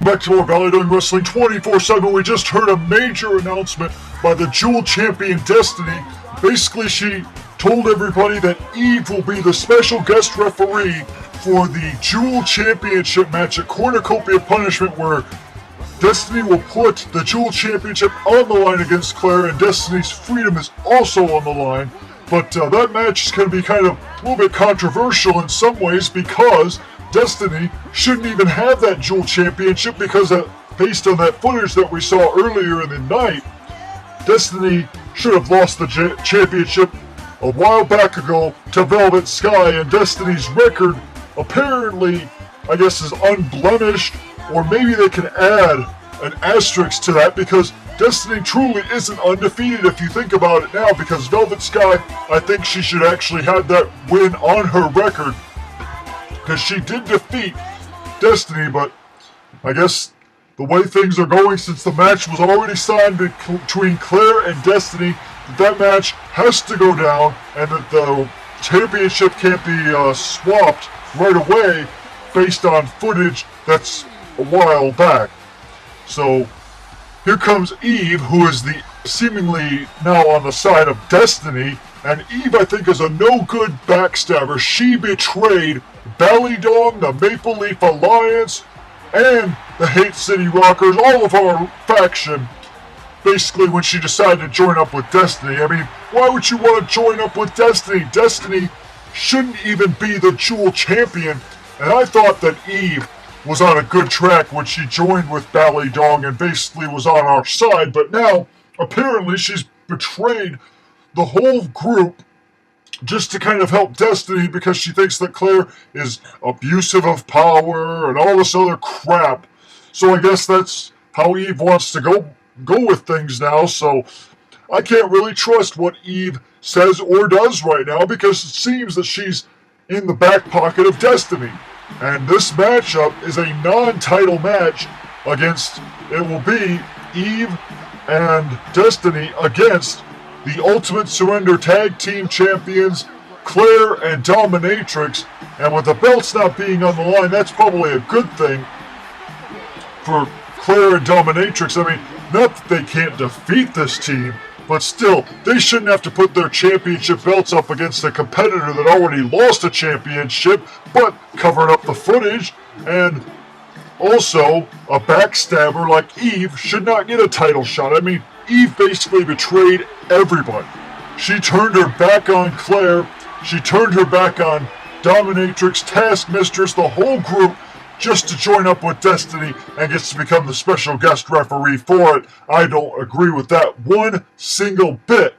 Back to more Valley Doing Wrestling 24/7. We just heard a major announcement by the Jewel Champion Destiny. Basically, she told everybody that Eve will be the special guest referee for the Jewel Championship match at Cornucopia Punishment, where Destiny will put the Jewel Championship on the line against Claire, and Destiny's freedom is also on the line. But that match is going to be kind of a little bit controversial in some ways, because Destiny shouldn't even have that Jewel Championship, because based on that footage that we saw earlier in the night, Destiny should have lost the championship a while back ago to Velvet Sky, and Destiny's record apparently, I guess, is unblemished, or maybe they can add an asterisk to that, because Destiny truly isn't undefeated if you think about it now, because Velvet Sky, I think she should actually have that win on her record, because she did defeat Destiny. But I guess the way things are going, since the match was already signed between Claire and Destiny, that match has to go down, and that the championship can't be swapped right away based on footage that's a while back. So here comes Eve, who is the seemingly now on the side of Destiny, and Eve, I think, is a no-good backstabber. She betrayed Ballydong, the Maple Leaf Alliance, and the Hate City Rockers, all of our faction, basically, when she decided to join up with Destiny. I mean, why would you want to join up with Destiny? Destiny shouldn't even be the Jewel Champion, and I thought that Eve was on a good track when she joined with Ballydong and basically was on our side, but now, apparently, she's betrayed the whole group just to kind of help Destiny, because she thinks that Claire is abusive of power and all this other crap. So I guess that's how Eve wants to go with things now. So I can't really trust what Eve says or does right now, because it seems that she's in the back pocket of Destiny. And this matchup is a non-title match against, it will be Eve and Destiny against the Ultimate Surrender Tag Team Champions, Claire and Dominatrix. And with the belts not being on the line, that's probably a good thing for Claire and Dominatrix. I mean, not that they can't defeat this team, but still, they shouldn't have to put their championship belts up against a competitor that already lost a championship, but covering up the footage. And also, a backstabber like Eve should not get a title shot. I mean, Eve basically betrayed everybody. She turned her back on Claire, she turned her back on Dominatrix, Taskmistress, the whole group, just to join up with Destiny and gets to become the special guest referee for it. I don't agree with that one single bit.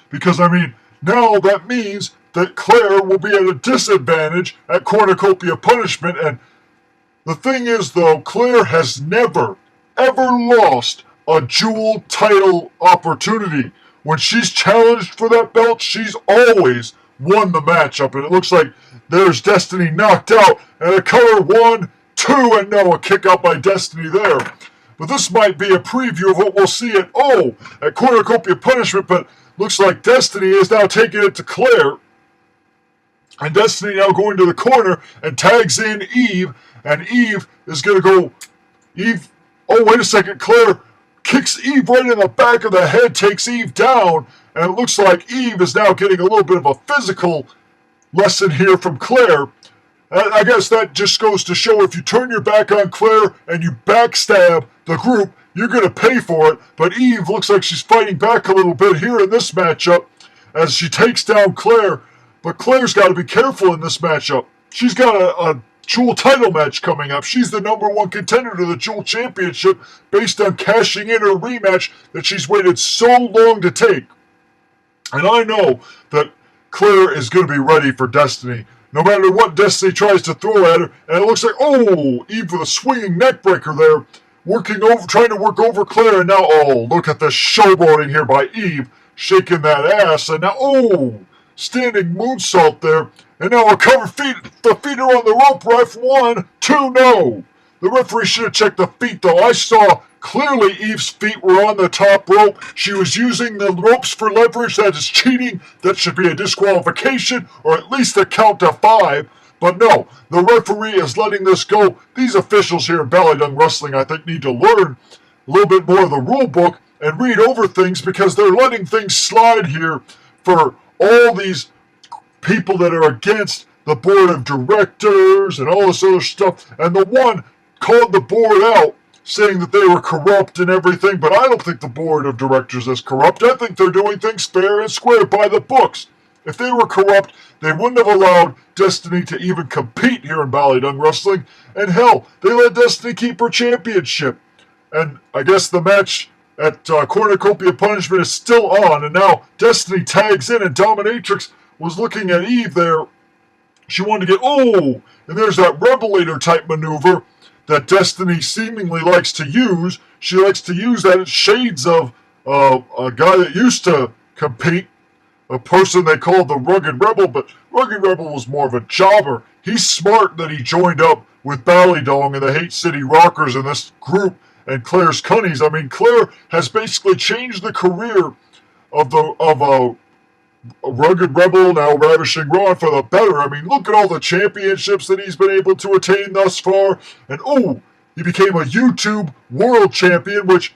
Because, I mean, now that means that Claire will be at a disadvantage at Cornucopia Punishment. And the thing is, though, Claire has never, ever lost a Jewel title opportunity. When she's challenged for that belt, she's always won the matchup. And it looks like there's Destiny knocked out, and a color 1, 2, and no, a kick out by Destiny there. But this might be a preview of what we'll see at Cornucopia Punishment, but looks like Destiny is now taking it to Claire. And Destiny now going to the corner and tags in Eve, and Eve is going to go, oh, wait a second, Claire kicks Eve right in the back of the head, takes Eve down, and it looks like Eve is now getting a little bit of a physical lesson here from Claire. I guess that just goes to show, if you turn your back on Claire and you backstab the group, you're going to pay for it. But Eve looks like she's fighting back a little bit here in this matchup as she takes down Claire. But Claire's got to be careful in this matchup. She's got a Jewel title match coming up. She's the #1 contender to the Jewel Championship based on cashing in her rematch that she's waited so long to take. And I know that Claire is going to be ready for Destiny, no matter what Destiny tries to throw at her. And it looks like, oh, Eve with a swinging neckbreaker there, trying to work over Claire. And now, oh, look at this showboating here by Eve, shaking that ass. And now, oh, standing moonsault there. And now a cover the feet are on the rope, ref. 1, 2, no. The referee should have checked the feet, though. I saw clearly Eve's feet were on the top rope. She was using the ropes for leverage. That is cheating. That should be a disqualification, or at least a count to 5. But no, the referee is letting this go. These officials here in Ballydung Wrestling, I think, need to learn a little bit more of the rule book and read over things, because they're letting things slide here for all these people that are against the board of directors and all this other stuff. And the one called the board out, saying that they were corrupt and everything, but I don't think the board of directors is corrupt. I think they're doing things fair and square by the books. If they were corrupt, they wouldn't have allowed Destiny to even compete here in Ballydung Wrestling. And hell, they let Destiny keep her championship. And I guess the match at Cornucopia Punishment is still on, and now Destiny tags in, and Dominatrix was looking at Eve there. She wanted to get, and there's that Revelator type maneuver that Destiny seemingly likes to use. She likes to use that in shades of a guy that used to compete, a person they called the Rugged Rebel, but Rugged Rebel was more of a jobber. He's smart that he joined up with Ballydong and the Hate City Rockers in this group, and Claire's Cunnies. I mean, Claire has basically changed the career of a Rugged Rebel, now Ravishing Ron, for the better. I mean, look at all the championships that he's been able to attain thus far. And he became a YouTube World Champion, which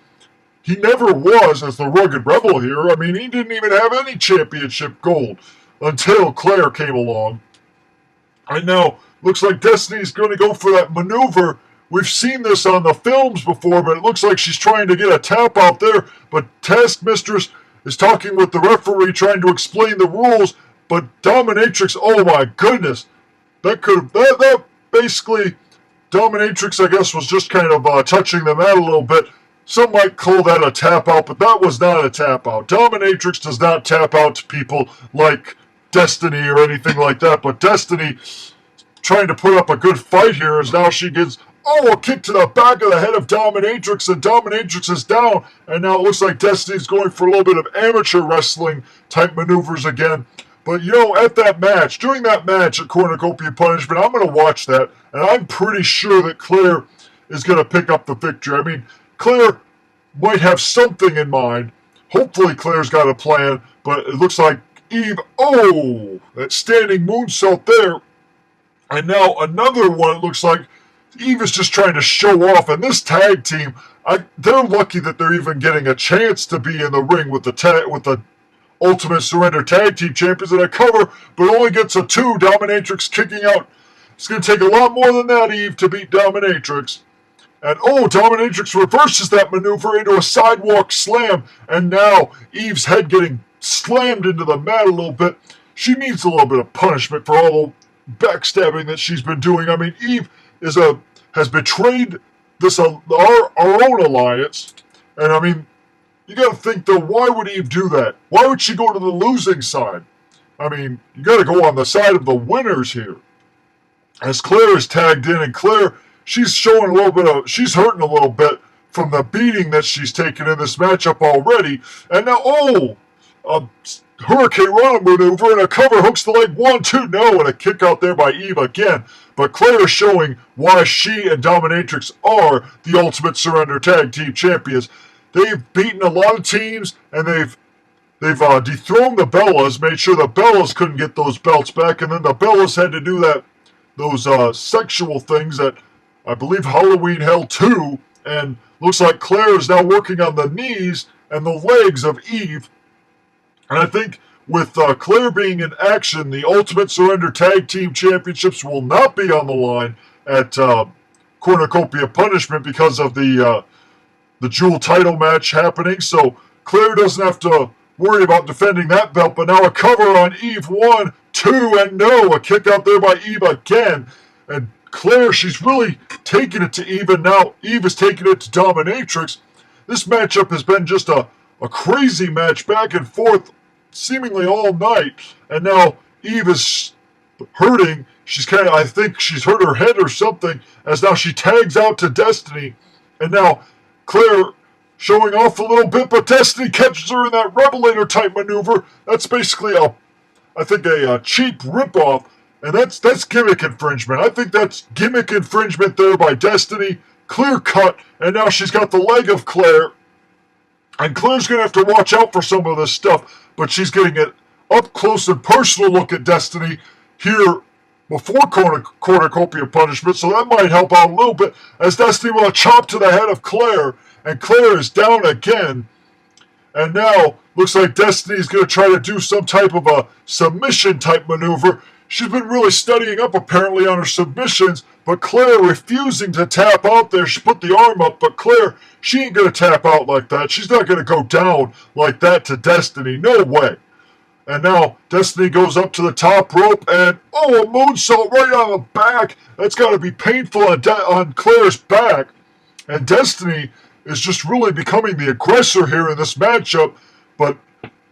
he never was as the Rugged Rebel here. I mean, he didn't even have any championship gold until Claire came along. And now, looks like Destiny's going to go for that maneuver. We've seen this on the films before, but it looks like she's trying to get a tap out there. But Task Mistress is talking with the referee, trying to explain the rules. But Dominatrix, oh my goodness, that basically, Dominatrix, I guess, was just kind of touching the mat a little bit. Some might call that a tap out, but that was not a tap out. Dominatrix does not tap out to people like Destiny or anything like that. But Destiny, trying to put up a good fight here, as now she gets a kick to the back of the head of Dominatrix, and Dominatrix is down, and now it looks like Destiny's going for a little bit of amateur wrestling type maneuvers again. But during that match at Cornucopia Punishment, I'm going to watch that, and I'm pretty sure that Claire is going to pick up the victory. I mean, Claire might have something in mind. Hopefully Claire's got a plan, but it looks like Eve, that standing moonsault there. And now another one, it looks like Eve is just trying to show off. And this tag team, they're lucky that they're even getting a chance to be in the ring with the Ultimate Surrender Tag Team Champions in a cover, but only gets a 2. Dominatrix kicking out. It's going to take a lot more than that, Eve, to beat Dominatrix. And Dominatrix reverses that maneuver into a sidewalk slam. And now Eve's head getting slammed into the mat a little bit. She needs a little bit of punishment for all the backstabbing that she's been doing. I mean, Eve has betrayed our own alliance. And I mean, you got to think, though, why would Eve do that? Why would she go to the losing side? I mean, you got to go on the side of the winners here. As Claire is tagged in, and Claire, she's hurting a little bit from the beating that she's taken in this matchup already. And now, a Hurricane Rana maneuver, and a cover hooks the leg 1, 2, no, and a kick out there by Eve again. But Claire is showing why she and Dominatrix are the Ultimate Surrender Tag Team Champions. They've beaten a lot of teams, and they've dethroned the Bellas, made sure the Bellas couldn't get those belts back, and then the Bellas had to do those sexual things that I believe Halloween Hell 2, and looks like Claire is now working on the knees and the legs of Eve. And I think with Claire being in action, the Ultimate Surrender Tag Team Championships will not be on the line at Cornucopia Punishment because of the Jewel title match happening. So Claire doesn't have to worry about defending that belt. But now a cover on Eve, 1, 2, and no, a kick out there by Eve again. And Claire, she's really taking it to Eve, and now Eve is taking it to Dominatrix. This matchup has been just a crazy match, back and forth, seemingly all night. And now Eve is hurting. I think she's hurt her head or something, as now she tags out to Destiny. And now Claire showing off a little bit, but Destiny catches her in that Revelator type maneuver. That's basically a cheap ripoff. And that's gimmick infringement. I think that's gimmick infringement there by Destiny. Clear cut. And now she's got the leg of Claire. And Claire's going to have to watch out for some of this stuff. But she's getting an up close and personal look at Destiny here before cornucopia punishment, so that might help out a little bit, as Destiny will chop to the head of Claire, and Claire is down again. And now, looks like Destiny's going to try to do some type of a submission-type maneuver. She's been really studying up, apparently, on her submissions, but Claire refusing to tap out there. She put the arm up, but Claire, she ain't going to tap out like that. She's not going to go down like that to Destiny. No way. And now, Destiny goes up to the top rope, and, oh, a moonsault right on the back. That's got to be painful on Claire's back. And Destiny is just really becoming the aggressor here in this matchup, but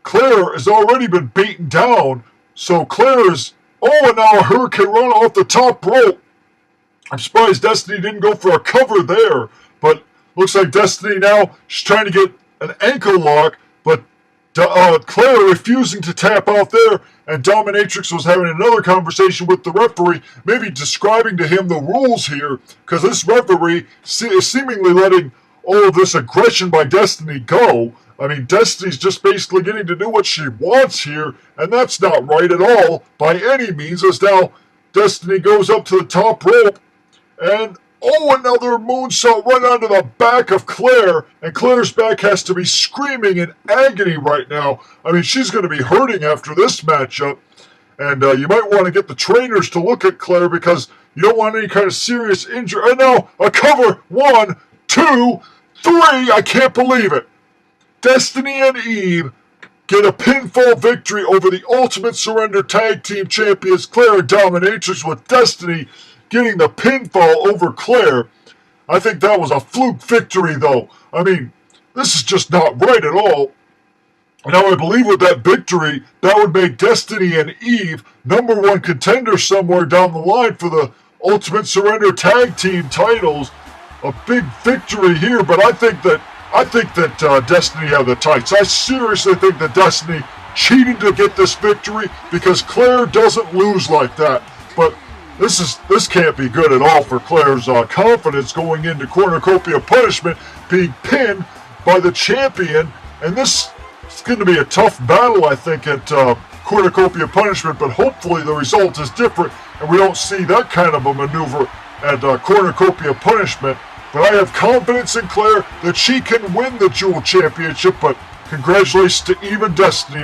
Claire has already been beaten down, so Claire is, oh, and now a hurricane run off the top rope. I'm surprised Destiny didn't go for a cover there, but looks like Destiny now, she's trying to get an ankle lock, but Claire refusing to tap out there, and Dominatrix was having another conversation with the referee, maybe describing to him the rules here, because this referee is seemingly letting all of this aggression by Destiny go. I mean, Destiny's just basically getting to do what she wants here, and that's not right at all by any means, as now Destiny goes up to the top rope, and oh, another moonsault right onto the back of Claire, and Claire's back has to be screaming in agony right now. I mean, she's going to be hurting after this matchup, and you might want to get the trainers to look at Claire because you don't want any kind of serious injury. And now, a cover, 1, 2, 3, I can't believe it. Destiny and Eve get a pinfall victory over the Ultimate Surrender Tag Team Champions Claire and Dominatrix, with Destiny getting the pinfall over Claire. I think that was a fluke victory, though. I mean, this is just not right at all. Now, I believe with that victory, that would make Destiny and Eve #1 contenders somewhere down the line for the Ultimate Surrender Tag Team titles. A big victory here, but I think that Destiny have the tights. I seriously think that Destiny cheated to get this victory, because Claire doesn't lose like that. But this can't be good at all for Claire's confidence going into cornucopia punishment, being pinned by the champion. And this is going to be a tough battle, I think, at cornucopia punishment. But hopefully the result is different, and we don't see that kind of a maneuver at cornucopia punishment. But I have confidence in Claire that she can win the Jewel Championship. But congratulations to Eve and Destiny.